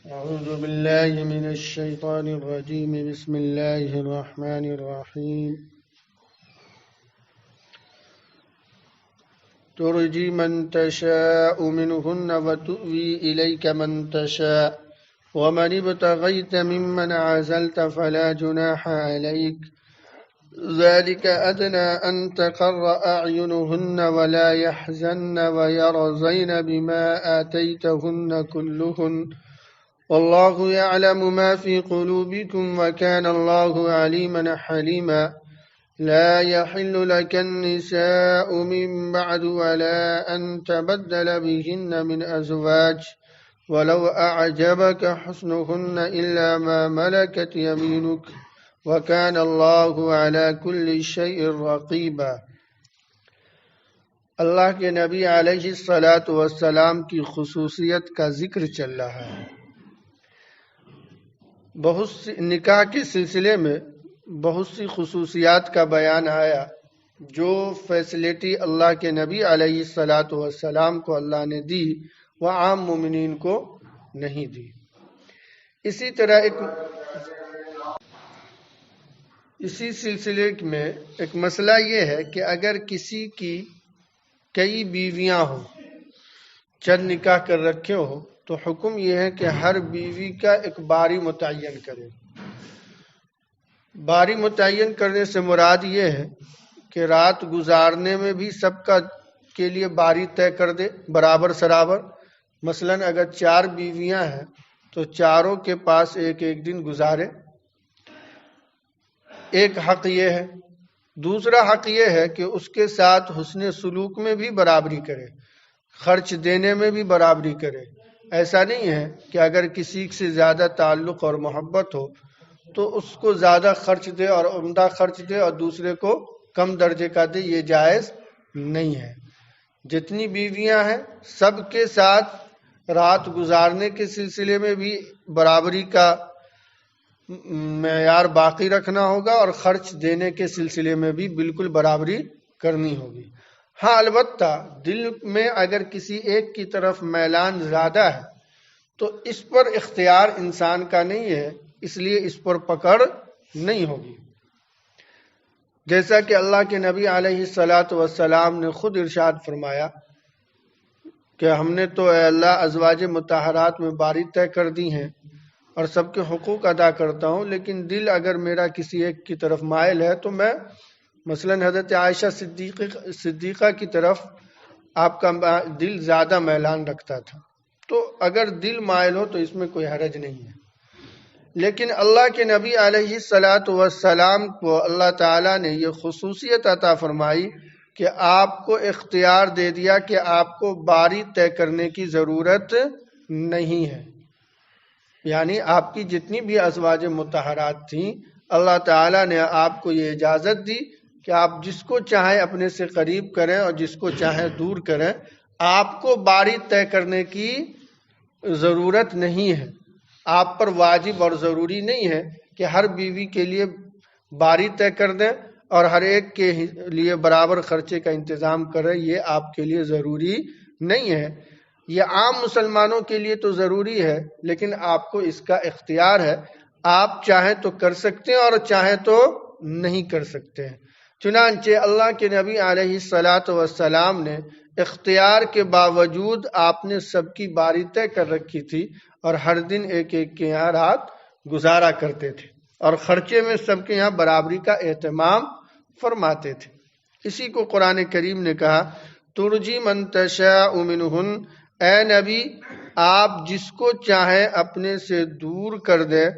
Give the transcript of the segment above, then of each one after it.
أعوذ بالله من الشيطان الرجيم. بسم الله الرحمن الرحيم. ترجي من تشاء منهن وتؤوي إليك من تشاء ومن ابتغيت ممن عزلت فلا جناح عليك ذلك أدنى أن تقر أعينهن ولا يحزن ويرضين بما آتيتهن كلهن والله يعلم ما في قلوبكم وكان الله عليما حليما. لا يحل لك النساء من بعد ولا أن تبدل بهن من أزواج ولو أعجبك حسنهن إلا ما ملكت يمينك وكان الله على كل شيء رقيبا. اللہ کے نبی علیہ الصلاۃ والسلام کی خصوصیت کا ذکر چل رہا ہے. بہت سی نکاح کے سلسلے میں بہت سی خصوصیات کا بیان آیا جو فیسلٹی اللہ کے نبی علیہ الصلاۃ والسلام کو اللہ نے دی وہ عام مومنین کو نہیں دی. اسی طرح اسی سلسلے میں ایک مسئلہ یہ ہے کہ اگر کسی کی کئی بیویاں ہوں، چند نکاح کر رکھے ہو، تو حکم یہ ہے کہ ہر بیوی کا ایک باری متعین کرے. باری متعین کرنے سے مراد یہ ہے کہ رات گزارنے میں بھی سب کا کے لیے باری طے کر دے برابر سرابر. مثلا اگر 4 بیویاں ہیں تو چاروں کے پاس ایک ایک دن گزارے. ایک حق یہ ہے. دوسرا حق یہ ہے کہ اس کے ساتھ حسن سلوک میں بھی برابری کرے، خرچ دینے میں بھی برابری کرے. ایسا نہیں ہے کہ اگر کسی سے زیادہ تعلق اور محبت ہو تو اس کو زیادہ خرچ دے اور عمدہ خرچ دے اور دوسرے کو کم درجے کا دے. یہ جائز نہیں ہے. جتنی بیویاں ہیں سب کے ساتھ رات گزارنے کے سلسلے میں بھی برابری کا معیار باقی رکھنا ہوگا اور خرچ دینے کے سلسلے میں بھی بالکل برابری کرنی ہوگی. ہاں البتہ دل میں اگر کسی ایک کی طرف میلان زیادہ ہے تو اس پر اختیار انسان کا نہیں ہے، اس لیے اس پر پکڑ نہیں ہوگی. جیسا کہ اللہ کے نبی علیہ الصلاۃ والسلام نے خود ارشاد فرمایا کہ ہم نے تو اے اللہ ازواج مطہرات میں باری طے کر دی ہیں اور سب کے حقوق ادا کرتا ہوں، لیکن دل اگر میرا کسی ایک کی طرف مائل ہے تو میں مثلا حضرت عائشہ صدیقہ کی طرف آپ کا دل زیادہ میلان رکھتا تھا. تو اگر دل مائل ہو تو اس میں کوئی حرج نہیں ہے. لیکن اللہ کے نبی علیہ الصلاۃ والسلام کو اللہ تعالیٰ نے یہ خصوصیت عطا فرمائی کہ آپ کو اختیار دے دیا کہ آپ کو باری طے کرنے کی ضرورت نہیں ہے. یعنی آپ کی جتنی بھی ازواج مطہرات تھیں اللہ تعالیٰ نے آپ کو یہ اجازت دی کہ آپ جس کو چاہیں اپنے سے قریب کریں اور جس کو چاہیں دور کریں. آپ کو باری طے کرنے کی ضرورت نہیں ہے. آپ پر واجب اور ضروری نہیں ہے کہ ہر بیوی کے لیے باری طے کر دیں اور ہر ایک کے لیے برابر خرچے کا انتظام کریں. یہ آپ کے لیے ضروری نہیں ہے. یہ عام مسلمانوں کے لیے تو ضروری ہے لیکن آپ کو اس کا اختیار ہے. آپ چاہیں تو کر سکتے ہیں اور چاہیں تو نہیں کر سکتے ہیں. چنانچہ اللہ کے نبی علیہ الصلاۃ والسلام نے اختیار کے باوجود آپ نے سب کی باری طے کر رکھی تھی اور ہر دن ایک ایک کے یہاں رات گزارا کرتے تھے اور خرچے میں سب کے یہاں برابری کا اہتمام فرماتے تھے. اسی کو قرآن کریم نے کہا ترجی من تشاء منہن، اے نبی آپ جس کو چاہیں اپنے سے دور کر دیں،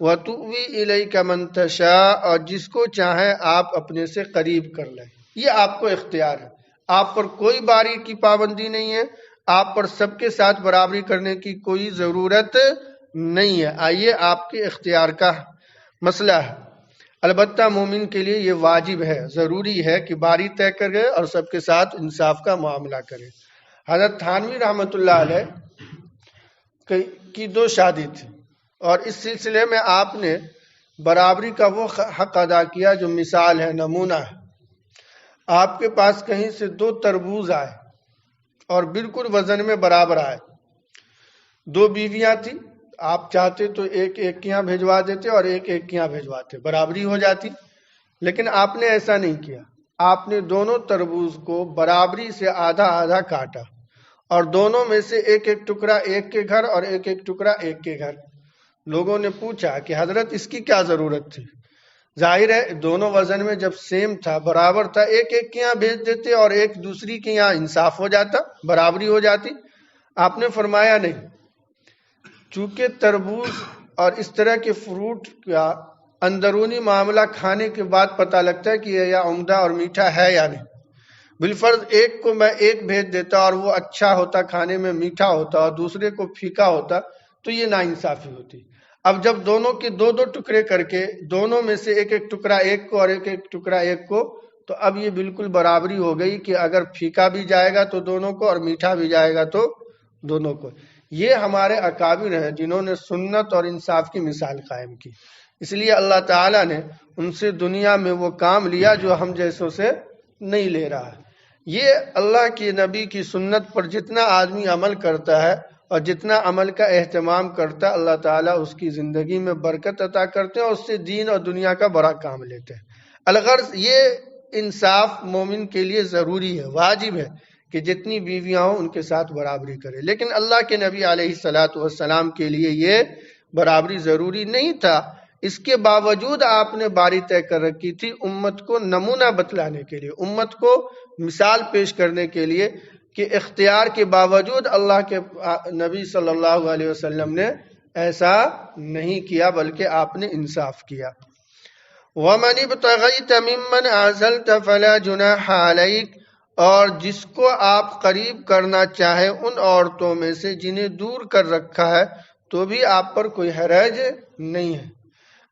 وَتُؤْوِي إِلَيْكَ مَن تَشَاءُ اور جس کو چاہیں آپ اپنے سے قریب کر لیں. یہ آپ کو اختیار ہے. آپ پر کوئی باری کی پابندی نہیں ہے. آپ پر سب کے ساتھ برابری کرنے کی کوئی ضرورت نہیں ہے. آئیے آپ کے اختیار کا مسئلہ ہے. البتہ مومن کے لیے یہ واجب ہے، ضروری ہے کہ باری طے کرے اور سب کے ساتھ انصاف کا معاملہ کرے. حضرت تھانوی رحمۃ اللہ علیہ کی 2 شادی تھی اور اس سلسلے میں آپ نے برابری کا وہ حق ادا کیا جو مثال ہے، نمونہ ہے. آپ کے پاس کہیں سے 2 تربوز آئے اور بالکل وزن میں برابر آئے. 2 بیویاں تھیں، آپ چاہتے تو ایک ایک کے یہاں بھیجوا دیتے اور ایک ایک کے یہاں بھیجواتے، برابری ہو جاتی. لیکن آپ نے ایسا نہیں کیا. آپ نے دونوں تربوز کو برابری سے آدھا آدھا کاٹا اور دونوں میں سے ایک ایک ٹکڑا ایک کے گھر اور ایک ایک ٹکڑا ایک کے گھر. لوگوں نے پوچھا کہ حضرت اس کی کیا ضرورت تھی؟ ظاہر ہے دونوں وزن میں جب سیم تھا، برابر تھا، ایک ایک کے یہاں بھیج دیتے اور ایک دوسری کے یہاں انصاف ہو جاتا، برابری ہو جاتی. آپ نے فرمایا نہیں. چونکہ تربوز اور اس طرح کے فروٹ کا اندرونی معاملہ کھانے کے بعد پتہ لگتا ہے کہ یہ عمدہ اور میٹھا ہے یا نہیں. بالفرض ایک کو میں ایک بھیج دیتا اور وہ اچھا ہوتا، کھانے میں میٹھا ہوتا، اور دوسرے کو پھیکا ہوتا، تو یہ ناانصافی ہوتی. اب جب دونوں کے 2 ٹکڑے کر کے دونوں میں سے ایک ایک ٹکڑا ایک کو اور ایک ایک ٹکڑا ایک کو، تو اب یہ بالکل برابری ہو گئی کہ اگر پھیکا بھی جائے گا تو دونوں کو اور میٹھا بھی جائے گا تو دونوں کو. یہ ہمارے اکابر ہیں جنہوں نے سنت اور انصاف کی مثال قائم کی. اس لیے اللہ تعالیٰ نے ان سے دنیا میں وہ کام لیا جو ہم جیسوں سے نہیں لے رہا. یہ اللہ کے نبی کی سنت پر جتنا آدمی عمل کرتا ہے اور جتنا عمل کا اہتمام کرتا ہے، اللہ تعالیٰ اس کی زندگی میں برکت عطا کرتے ہیں اور اس سے دین اور دنیا کا بڑا کام لیتے ہیں. الغرض یہ انصاف مومن کے لیے ضروری ہے، واجب ہے کہ جتنی بیویاں ہوں ان کے ساتھ برابری کرے. لیکن اللہ کے نبی علیہ الصلاۃ والسلام کے لیے یہ برابری ضروری نہیں تھا. اس کے باوجود آپ نے باری طے کر رکھی تھی امت کو نمونہ بتلانے کے لیے، امت کو مثال پیش کرنے کے لیے کہ اختیار کے باوجود اللہ کے نبی صلی اللہ علیہ وسلم نے ایسا نہیں کیا، بلکہ آپ نے انصاف کیا. وَمَنِ ابْتَغَيْتَ مِمَّنْ عَزَلْتَ فَلَا جُنَاحَ عَلَيْكَ، اور جس کو آپ قریب کرنا چاہے ان عورتوں میں سے جنہیں دور کر رکھا ہے تو بھی آپ پر کوئی حرج نہیں ہے.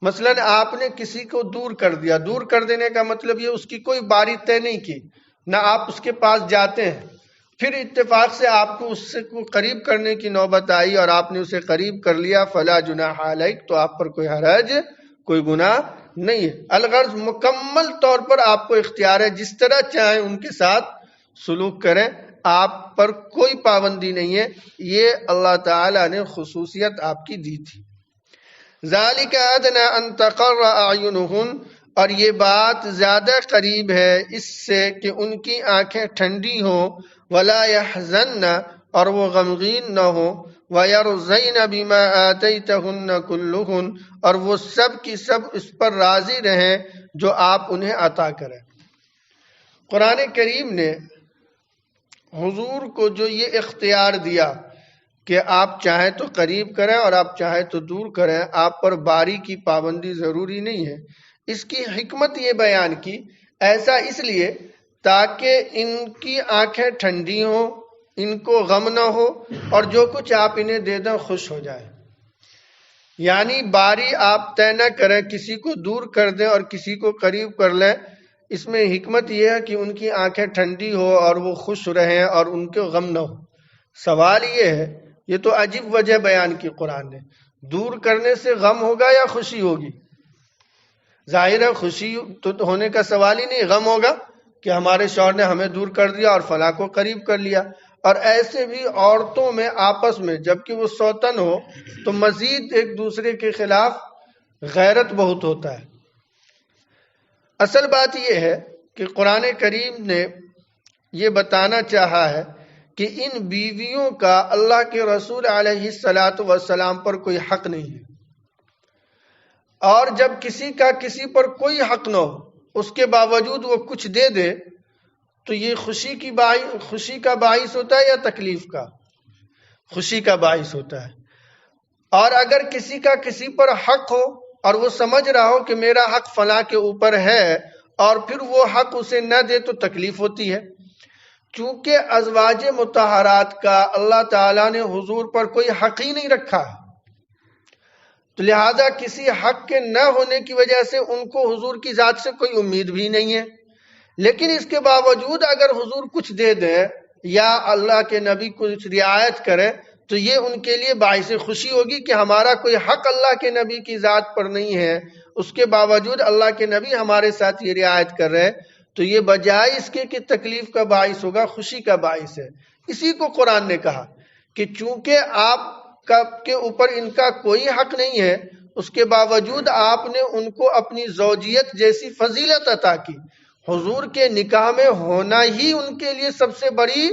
مثلا آپ نے کسی کو دور کر دیا، دور کر دینے کا مطلب یہ اس کی کوئی باری طے نہیں کی، نہ آپ اس کے پاس جاتے ہیں، پھر اتفاق سے آپ کو اس سے قریب کرنے کی نوبت آئی اور آپ نے اسے قریب کر لیا، فلا جناح علیک، تو آپ پر کوئی حرج، کوئی گناہ نہیں ہے. الغرض مکمل طور پر آپ کو اختیار ہے، جس طرح چاہیں ان کے ساتھ سلوک کریں، آپ پر کوئی پابندی نہیں ہے. یہ اللہ تعالیٰ نے خصوصیت آپ کی دی تھی. ذالک ادنی ان تقر اعینہن، اور یہ بات زیادہ قریب ہے اس سے کہ ان کی آنکھیں ٹھنڈی ہوں، ولا یحزن، اور وہ غمگین نہ ہوں، ویرضین بما آتیتہن کلہن، اور وہ سب کی سب اس پر راضی رہیں جو آپ انہیں عطا کریں. قرآن کریم نے حضور کو جو یہ اختیار دیا کہ آپ چاہیں تو قریب کریں اور آپ چاہیں تو دور کریں، آپ پر باری کی پابندی ضروری نہیں ہے. اس کی حکمت یہ بیان کی، ایسا اس لیے تاکہ ان کی آنکھیں ٹھنڈی ہوں، ان کو غم نہ ہو، اور جو کچھ آپ انہیں دے دیں خوش ہو جائیں. یعنی باری آپ طے نہ کریں، کسی کو دور کر دیں اور کسی کو قریب کر لیں. اس میں حکمت یہ ہے کہ ان کی آنکھیں ٹھنڈی ہو اور وہ خوش رہیں اور ان کو غم نہ ہو. سوال یہ ہے، یہ تو عجیب وجہ بیان کی قرآن نے، دور کرنے سے غم ہوگا یا خوشی ہوگی؟ ظاہر ہے خوشی تو ہونے کا سوال ہی نہیں، غم ہوگا کہ ہمارے شوہر نے ہمیں دور کر دیا اور فلاں کو قریب کر لیا. اور ایسے بھی عورتوں میں آپس میں جبکہ وہ سوتن ہو تو مزید ایک دوسرے کے خلاف غیرت بہت ہوتا ہے. اصل بات یہ ہے کہ قرآن کریم نے یہ بتانا چاہا ہے کہ ان بیویوں کا اللہ کے رسول علیہ الصلاۃ والسلام پر کوئی حق نہیں ہے. اور جب کسی کا کسی پر کوئی حق نہ ہو اس کے باوجود وہ کچھ دے دے تو یہ خوشی کا باعث ہوتا ہے یا تکلیف کا؟ خوشی کا باعث ہوتا ہے. اور اگر کسی کا کسی پر حق ہو اور وہ سمجھ رہا ہو کہ میرا حق فلاں کے اوپر ہے اور پھر وہ حق اسے نہ دے تو تکلیف ہوتی ہے. چونکہ ازواج مطہرات کا اللہ تعالیٰ نے حضور پر کوئی حق ہی نہیں رکھا، تو لہذا کسی حق کے نہ ہونے کی وجہ سے ان کو حضور کی ذات سے کوئی امید بھی نہیں ہے. لیکن اس کے باوجود اگر حضور کچھ دے دیں یا اللہ کے نبی کچھ رعایت کرے تو یہ ان کے لیے باعث خوشی ہوگی کہ ہمارا کوئی حق اللہ کے نبی کی ذات پر نہیں ہے، اس کے باوجود اللہ کے نبی ہمارے ساتھ یہ رعایت کر رہے ہیں. تو یہ بجائے اس کے کہ تکلیف کا باعث ہوگا، خوشی کا باعث ہے۔ اسی کو قرآن نے کہا کہ چونکہ آپ کے اوپر ان کا کوئی حق نہیں ہے، اس کے باوجود آپ نے ان کو اپنی زوجیت جیسی فضیلت عطا کی۔ حضور کے نکاح میں ہونا ہی ان کے لیے سب سے بڑی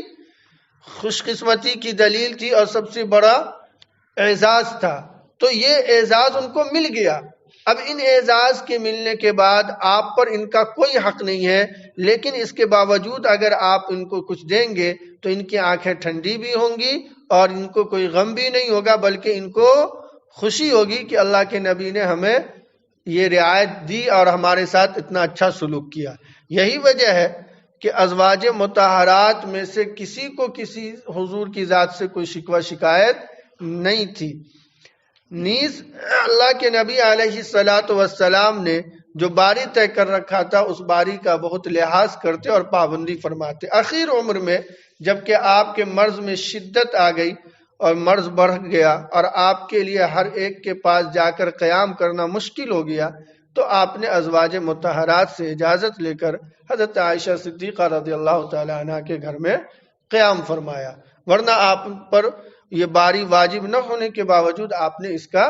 خوش قسمتی کی دلیل تھی اور سب سے بڑا اعزاز تھا، تو یہ اعزاز ان کو مل گیا۔ اب ان اعزاز کے ملنے کے بعد آپ پر ان کا کوئی حق نہیں ہے، لیکن اس کے باوجود اگر آپ ان کو کچھ دیں گے تو ان کی آنکھیں ٹھنڈی بھی ہوں گی اور ان کو کوئی غم بھی نہیں ہوگا، بلکہ ان کو خوشی ہوگی کہ اللہ کے نبی نے ہمیں یہ رعایت دی اور ہمارے ساتھ اتنا اچھا سلوک کیا۔ یہی وجہ ہے کہ ازواج مطہرات میں سے کسی کو کسی حضور کی ذات سے کوئی شکوہ شکایت نہیں تھی۔ نیز اللہ کے نبی علیہ الصلاۃ والسلام نے جو باری طے کر رکھا تھا اس باری کا بہت لحاظ کرتے اور پابندی فرماتے۔ اخیر عمر میں جبکہ آپ کے مرض میں شدت آ گئی اور مرض بڑھ گیا اور آپ کے لیے ہر ایک کے پاس جا کر قیام کرنا مشکل ہو گیا، تو آپ نے ازواج مطہرات سے اجازت لے کر حضرت عائشہ صدیقہ رضی اللہ تعالی عنہ کے گھر میں قیام فرمایا، ورنہ آپ پر یہ باری واجب نہ ہونے کے باوجود آپ نے اس کا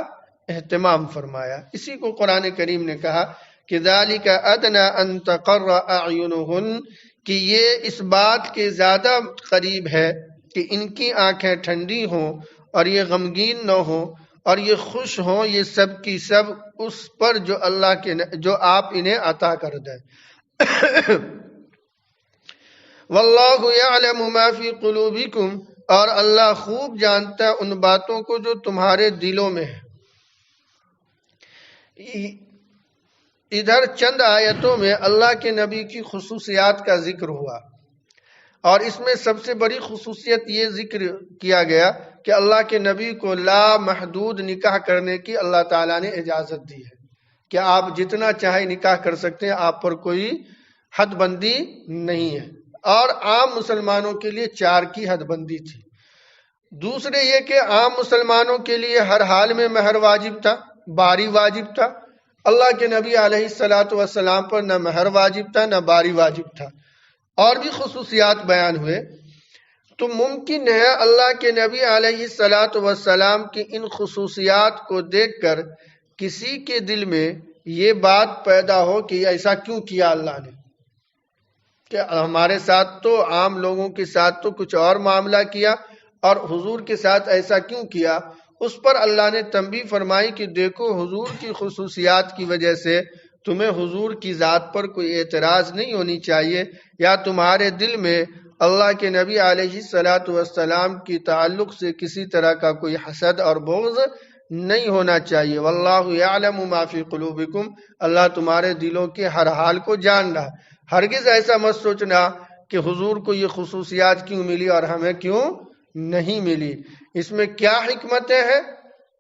اہتمام فرمایا۔ اسی کو قرآن کریم نے کہا کہ ذَلِكَ أَدْنَىٰ أَن تَقَرَّ أَعْيُنُهُنَّ، کہ یہ اس بات کے زیادہ قریب ہے کہ ان کی آنکھیں ٹھنڈی ہوں اور یہ غمگین نہ ہوں اور یہ خوش ہوں، یہ سب کی سب اس پر جو آپ انہیں عطا کر دیں۔ وَاللَّهُ يَعْلَمُ مَا فِي قُلُوبِكُمْ، اور اللہ خوب جانتا ہے ان باتوں کو جو تمہارے دلوں میں ہے۔ ادھر چند آیتوں میں اللہ کے نبی کی خصوصیات کا ذکر ہوا، اور اس میں سب سے بڑی خصوصیت یہ ذکر کیا گیا کہ اللہ کے نبی کو لا محدود نکاح کرنے کی اللہ تعالیٰ نے اجازت دی ہے کہ آپ جتنا چاہے نکاح کر سکتے ہیں، آپ پر کوئی حد بندی نہیں ہے، اور عام مسلمانوں کے لیے 4 کی حد بندی تھی۔ دوسرے یہ کہ عام مسلمانوں کے لیے ہر حال میں مہر واجب تھا، باری واجب تھا۔ اللہ کے نبی علیہ الصلاۃ والسلام پر نہ مہر واجب تھا نہ باری واجب تھا، اور بھی خصوصیات بیان ہوئے۔ تو ممکن ہے اللہ کے نبی علیہ الصلاۃ والسلام کی ان خصوصیات کو دیکھ کر کسی کے دل میں یہ بات پیدا ہو کہ ایسا کیوں کیا اللہ نے، کہ ہمارے ساتھ تو عام لوگوں کے ساتھ تو کچھ اور معاملہ کیا اور حضور کے ساتھ ایسا کیوں کیا۔ اس پر اللہ نے تنبیہ فرمائی کہ دیکھو، حضور کی خصوصیات کی وجہ سے تمہیں حضور کی ذات پر کوئی اعتراض نہیں ہونی چاہیے، یا تمہارے دل میں اللہ کے نبی علیہ الصلاۃ والسلام کی تعلق سے کسی طرح کا کوئی حسد اور بغض نہیں ہونا چاہیے۔ واللہ یعلم ما فی قلوبکم، اللہ تمہارے دلوں کے ہر حال کو جان رہا۔ ہرگز ایسا مت سوچنا کہ حضور کو یہ خصوصیات کیوں ملی اور ہمیں کیوں نہیں ملی۔ اس میں کیا حکمتیں ہیں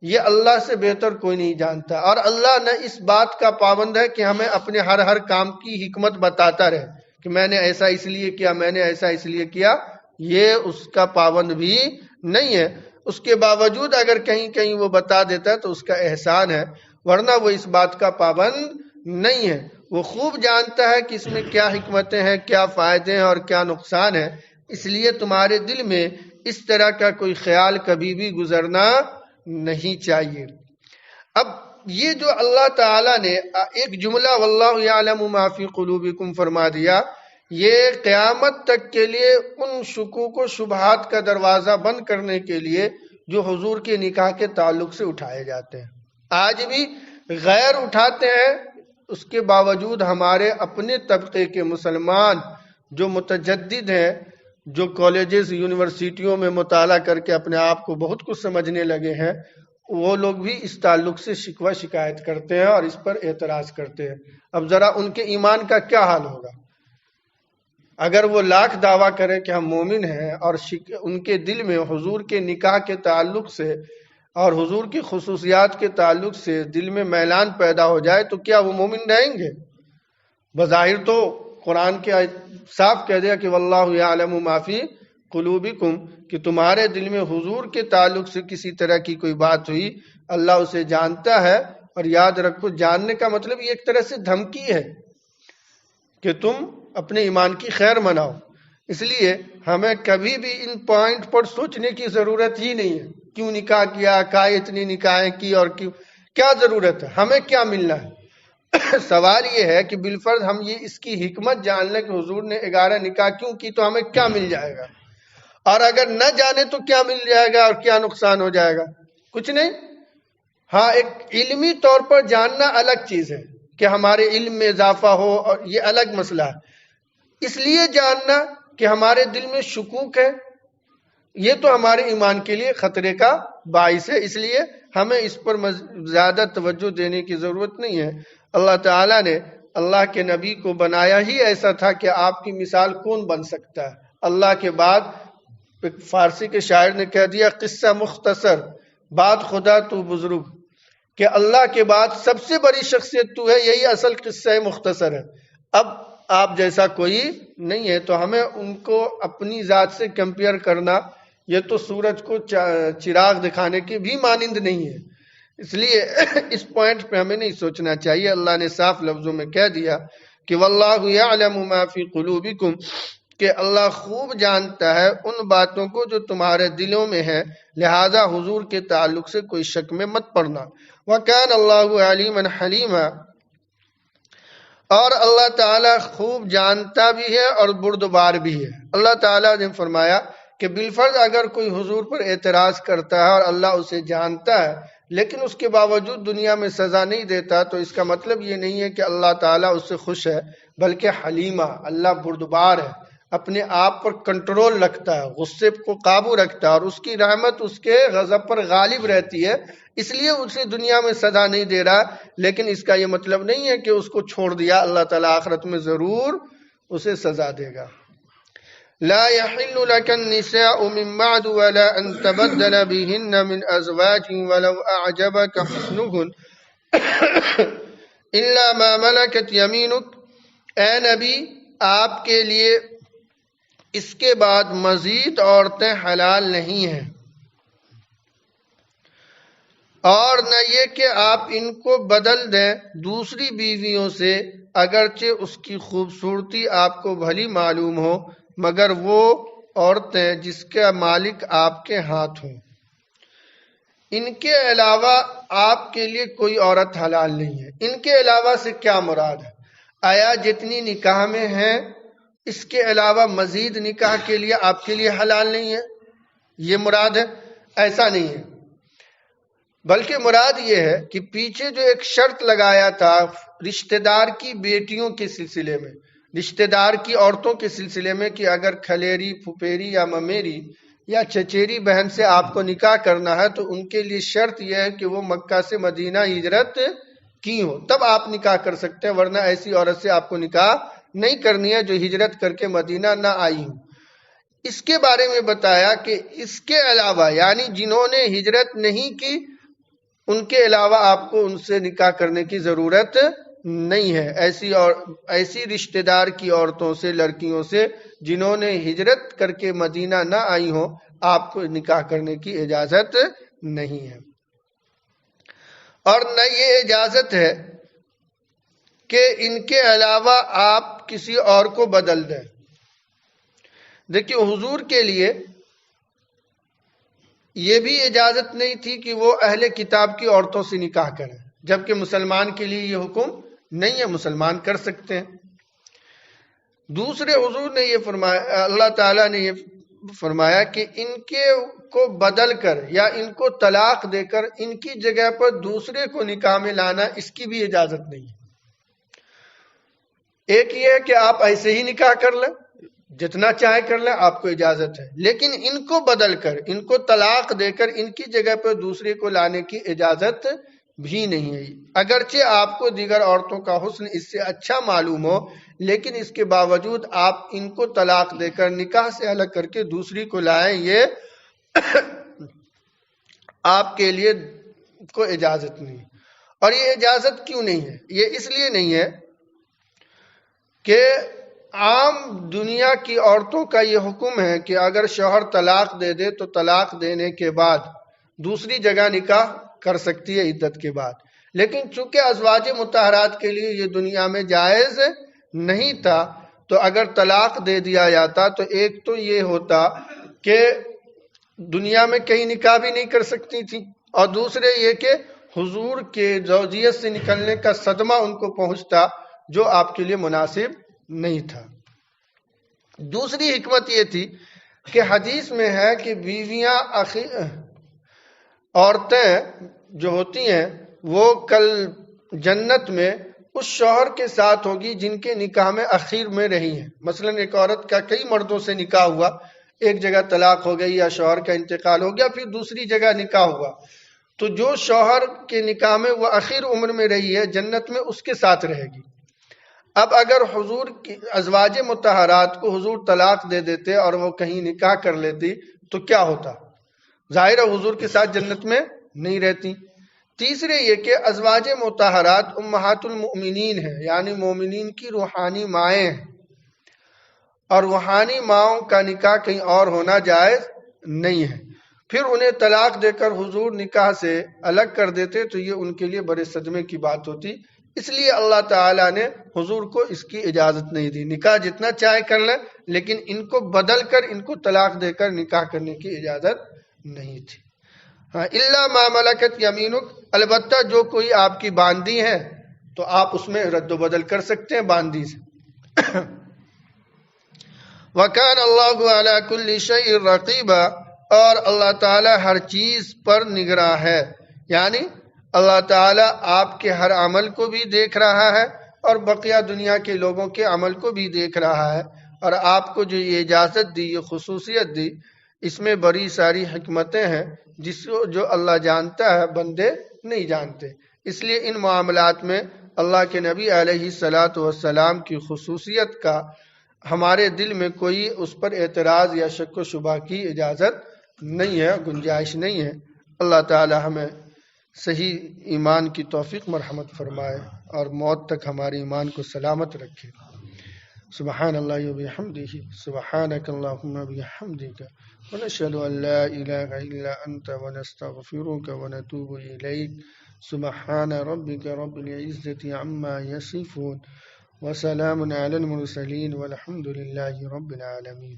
یہ اللہ سے بہتر کوئی نہیں جانتا، اور اللہ نہ اس بات کا پابند ہے کہ ہمیں اپنے ہر کام کی حکمت بتاتا رہے کہ میں نے ایسا اس لیے کیا، میں نے ایسا اس لیے کیا، یہ اس کا پابند بھی نہیں ہے۔ اس کے باوجود اگر کہیں کہیں وہ بتا دیتا ہے تو اس کا احسان ہے، ورنہ وہ اس بات کا پابند نہیں ہے۔ وہ خوب جانتا ہے کہ اس میں کیا حکمتیں ہیں، کیا فائدے ہیں اور کیا نقصان ہے، اس لیے تمہارے دل میں اس طرح کا کوئی خیال کبھی بھی گزرنا نہیں چاہیے۔ اب یہ جو اللہ تعالیٰ نے ایک جملہ واللہ یعلم ما فی قلوبکم فرما دیا، یہ قیامت تک کے لیے ان شکوک و شبہات کا دروازہ بند کرنے کے لیے جو حضور کے نکاح کے تعلق سے اٹھائے جاتے ہیں۔ آج بھی غیر اٹھاتے ہیں، اس کے باوجود ہمارے اپنے طبقے کے مسلمان جو متجدد ہیں، جو کالجز یونیورسٹیوں میں مطالعہ کر کے اپنے آپ کو بہت کچھ سمجھنے لگے ہیں، وہ لوگ بھی اس تعلق سے شکوہ شکایت کرتے ہیں اور اس پر اعتراض کرتے ہیں۔ اب ذرا ان کے ایمان کا کیا حال ہوگا اگر وہ لاکھ دعویٰ کریں کہ ہم مومن ہیں اور ان کے دل میں حضور کے نکاح کے تعلق سے اور حضور کی خصوصیات کے تعلق سے دل میں میلان پیدا ہو جائے تو کیا وہ مومن رہیں گے؟ بظاہر تو قرآن کے صاف کہہ دیا کہ واللہ یعلم ما فی قلوبکم، کہ تمہارے دل میں حضور کے تعلق سے کسی طرح کی کوئی بات ہوئی، اللہ اسے جانتا ہے۔ اور یاد رکھو، جاننے کا مطلب یہ ایک طرح سے دھمکی ہے کہ تم اپنے ایمان کی خیر مناؤ. اس لیے ہمیں کبھی بھی ان پوائنٹ پر سوچنے کی ضرورت ہی نہیں ہے. کیوں نکاح کیا، کہا اتنی نکاحیں کی، اور کیا ضرورت ہے، ہمیں کیا ملنا ہے. سوال یہ ہے کہ بالفرض ہم یہ اس کی حکمت جان لیں کہ حضور نے 11 نکاح کیوں کی، تو ہمیں کیا مل جائے گا، اور اگر نہ جانے تو کیا مل جائے گا اور کیا نقصان ہو جائے گا. کچھ نہیں. ہاں، ایک علمی طور پر جاننا الگ چیز ہے کہ ہمارے علم میں اضافہ ہو، اور یہ الگ مسئلہ ہے. اس لیے جاننا کہ ہمارے دل میں شکوک ہے، یہ تو ہمارے ایمان کے لیے خطرے کا باعث ہے. اس لیے ہمیں اس پر زیادہ توجہ دینے کی ضرورت نہیں ہے. اللہ تعالیٰ نے اللہ کے نبی کو بنایا ہی ایسا تھا کہ آپ کی مثال کون بن سکتا ہے. اللہ کے بعد فارسی کے شاعر نے کہہ دیا، قصہ مختصر بات خدا تو بزرگ، کہ اللہ کے بعد سب سے بڑی شخصیت تو ہے، یہی اصل قصہ مختصر ہے. اب آپ جیسا کوئی نہیں ہے، تو ہمیں ان کو اپنی ذات سے کمپیئر کرنا، یہ تو سورج کو چراغ دکھانے کی بھی مانند نہیں ہے. اس لیے اس پوائنٹ پہ ہمیں نہیں سوچنا چاہیے. اللہ نے صاف لفظوں میں کہہ دیا کہ واللہ یعلم ما فی قلوبکم، کہ اللہ خوب جانتا ہے ان باتوں کو جو تمہارے دلوں میں ہے، لہذا حضور کے تعلق سے کوئی شک میں مت پڑنا. وَكَانَ اللَّهُ عَلِيمًا حَلِيمًا، اور اللہ تعالیٰ خوب جانتا بھی ہے اور بردبار بھی ہے. اللہ تعالیٰ نے فرمایا کہ بالفرض اگر کوئی حضور پر اعتراض کرتا ہے اور اللہ اسے جانتا ہے لیکن اس کے باوجود دنیا میں سزا نہیں دیتا، تو اس کا مطلب یہ نہیں ہے کہ اللہ تعالیٰ اس سے خوش ہے، بلکہ حلیمہ، اللہ بردبار ہے، اپنے آپ پر کنٹرول رکھتا ہے، غصے کو قابو رکھتا ہے، اور اس کی رحمت اس کے غضب پر غالب رہتی ہے. اس لیے اسے دنیا میں سزا نہیں دے رہا، لیکن اس کا یہ مطلب نہیں ہے کہ اس کو چھوڑ دیا. اللہ تعالیٰ آخرت میں ضرور اسے سزا دے گا. لا يحل لك النساء من بعد ولا أن تبدل بهن من أزواج ولو أعجبك حسنهن إلا ما ملكت يمينك. اے نبی، آپ کے لیے اس کے بعد مزید عورتیں حلال نہیں ہیں، اور نہ یہ کہ آپ ان کو بدل دیں دوسری بیویوں سے، اگرچہ اس کی خوبصورتی آپ کو بھلی معلوم ہو، مگر وہ عورتیں جس کا مالک آپ کے ہاتھ ہوں. ان کے علاوہ آپ کے لیے کوئی عورت حلال نہیں ہے. ان کے علاوہ سے کیا مراد ہے؟ آیا جتنی نکاح میں ہیں اس کے علاوہ مزید نکاح کے لیے آپ کے لیے حلال نہیں ہے، یہ مراد ہے؟ ایسا نہیں ہے، بلکہ مراد یہ ہے کہ پیچھے جو ایک شرط لگایا تھا رشتہ دار کی بیٹیوں کے سلسلے میں، رشتہ دار کی عورتوں کے سلسلے میں، کہ اگر کھلیری، پھپھیری یا ممیری یا چچیری بہن سے آپ کو نکاح کرنا ہے تو ان کے لیے شرط یہ ہے کہ وہ مکہ سے مدینہ ہجرت کی ہو، تب آپ نکاح کر سکتے ہیں، ورنہ ایسی عورت سے آپ کو نکاح نہیں کرنی ہے جو ہجرت کر کے مدینہ نہ آئی ہوں. اس کے بارے میں بتایا کہ اس کے علاوہ، یعنی جنہوں نے ہجرت نہیں کی، ان کے علاوہ آپ کو ان سے نکاح کرنے کی ضرورت نہیں ہے. ایسی رشتہ دار کی عورتوں سے، لڑکیوں سے جنہوں نے ہجرت کر کے مدینہ نہ آئی ہوں، آپ کو نکاح کرنے کی اجازت نہیں ہے. اور نہ یہ اجازت ہے کہ ان کے علاوہ آپ کسی اور کو بدل دیں. دیکھیے، حضور کے لیے یہ بھی اجازت نہیں تھی کہ وہ اہل کتاب کی عورتوں سے نکاح کریں، جبکہ مسلمان کے لیے یہ حکم نہیں ہے، مسلمان کر سکتے ہیں. دوسرے حضور نے یہ فرمایا، اللہ تعالیٰ نے یہ فرمایا کہ ان کے کو بدل کر یا ان کو طلاق دے کر ان کی جگہ پر دوسرے کو نکاح میں لانا، اس کی بھی اجازت نہیں ہے. ایک یہ ہے کہ آپ ایسے ہی نکاح کر لیں، جتنا چاہے کر لیں، آپ کو اجازت ہے، لیکن ان کو بدل کر، ان کو طلاق دے کر ان کی جگہ پر دوسرے کو لانے کی اجازت بھی نہیں ہے. اگرچہ آپ کو دیگر عورتوں کا حسن اس سے اچھا معلوم ہو، لیکن اس کے باوجود آپ ان کو طلاق دے کر نکاح سے الگ کر کے دوسری کو لائیں، یہ آپ کے لیے کوئی اجازت نہیں. اور یہ اجازت کیوں نہیں ہے؟ یہ اس لیے نہیں ہے کہ عام دنیا کی عورتوں کا یہ حکم ہے کہ اگر شوہر طلاق دے دے تو طلاق دینے کے بعد دوسری جگہ نکاح کر سکتی ہے عدت کے بعد. لیکن چونکہ ازواج مطہرات کے لیے یہ دنیا میں جائز نہیں تھا تو اگر طلاق دے دیا جاتا تو ایک تو یہ ہوتا کہ دنیا میں کہیں نکاح بھی نہیں کر سکتی تھی، اور دوسرے یہ کہ حضور کے زوجیت سے نکلنے کا صدمہ ان کو پہنچتا جو آپ کے لیے مناسب نہیں تھا۔ دوسری حکمت یہ تھی کہ حدیث میں ہے کہ بیویاں عورتیں جو ہوتی ہیں وہ کل جنت میں اس شوہر کے ساتھ ہوگی جن کے نکاح میں اخیر میں رہی ہیں۔ مثلا ایک عورت کا کئی مردوں سے نکاح ہوا، ایک جگہ طلاق ہو گئی یا شوہر کا انتقال ہو گیا، پھر دوسری جگہ نکاح ہوا، تو جو شوہر کے نکاح میں وہ اخیر عمر میں رہی ہے جنت میں اس کے ساتھ رہے گی۔ اب اگر حضور کی ازواج مطہرات کو حضور طلاق دے دیتے اور وہ کہیں نکاح کر لیتی تو کیا ہوتا؟ ظاہر ہے حضور کے ساتھ جنت میں نہیں رہتی۔ تیسرے یہ کہ ازواج مطہرات امہات المؤمنین ہیں، یعنی مومنین کی روحانی مائیں ہیں، اور روحانی ماؤں کا نکاح کہیں اور ہونا جائز نہیں ہے۔ پھر انہیں طلاق دے کر حضور نکاح سے الگ کر دیتے تو یہ ان کے لیے بڑے صدمے کی بات ہوتی، اس لیے اللہ تعالیٰ نے حضور کو اس کی اجازت نہیں دی۔ نکاح جتنا چاہے کر لیں، لیکن ان کو بدل کر ان کو طلاق دے کر نکاح کرنے کی اجازت نہیں تھی۔ ہاں الا ما ملکت یمینک، البتہ جو کوئی آپ کی باندی ہے تو آپ اس میں رد و بدل کر سکتے ہیں باندی سے۔ وَكَانَ اللَّهُ عَلَى كُلِّ شَيْءٍ رَقِيبًا، اور اللہ تعالیٰ ہر چیز پر نگراں ہے، یعنی اللہ تعالیٰ آپ کے ہر عمل کو بھی دیکھ رہا ہے اور بقیہ دنیا کے لوگوں کے عمل کو بھی دیکھ رہا ہے، اور آپ کو جو یہ اجازت دی، یہ خصوصیت دی، اس میں بڑی ساری حکمتیں ہیں جس کو جو اللہ جانتا ہے بندے نہیں جانتے۔ اس لیے ان معاملات میں اللہ کے نبی علیہ الصلاۃ والسلام کی خصوصیت کا ہمارے دل میں کوئی اس پر اعتراض یا شک و شبہ کی اجازت نہیں ہے، گنجائش نہیں ہے۔ اللہ تعالی ہمیں صحیح ایمان کی توفیق مرحمت فرمائے اور موت تک ہمارے ایمان کو سلامت رکھے۔ سبحان اللہ و بحمدہ، سبحانک اللہم و بحمدک، ونشہد ان لا الہ الا انت، ونستغفرک ونتوب الیک۔ سبحان ربک رب العزۃ عما یصفون، وسلام علی المرسلین، والحمد للہ رب العالمین۔